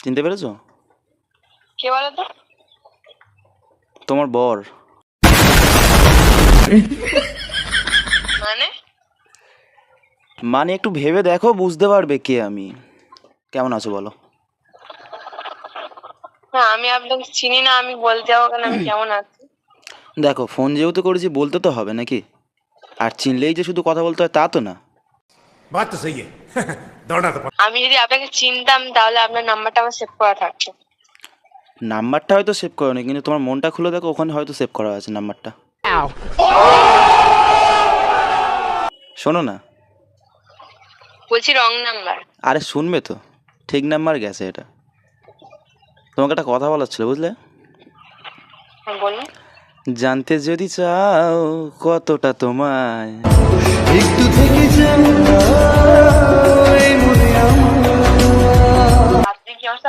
চিনতে পেরেছো? কে বলো তো? তোমার বর। মানে মানে একটু ভেবে দেখো, বুঝতে পারবে কে আমি। কেমন আছো বলো? না, আমি আপনাকে চিনি না, আমি বলতে যাবো কেন আমি কেমন আছি? দেখো, ফোন যেহেতু করেছি বলতে তো হবে নাকি? আর চিনলেই যে শুধু কথা বলতে হয় তা তো না। बात तो सही है दौड़ना तो আমি যদি আপনাকে চিনতাম তাহলে আপনার নাম্বারটা আমার সেভ করা থাকতো। নাম্বারটা হয়তো সেভ করো নি, কিন্তু তোমার মনটা খুলে দেখো, ওখানে হয়তো সেভ করা আছে নাম্বারটা। শোনো না। বলছি রং নাম্বার। আরে শুনবে তো, ঠিক নাম্বার গেছে এটা। তোমাকে একটা কথা বলার ছিল, বুঝলে? হ্যাঁ বলুন। জানতে যদি চাও কতটা তোমায়, একটু থেকে যাও এই মনে আমার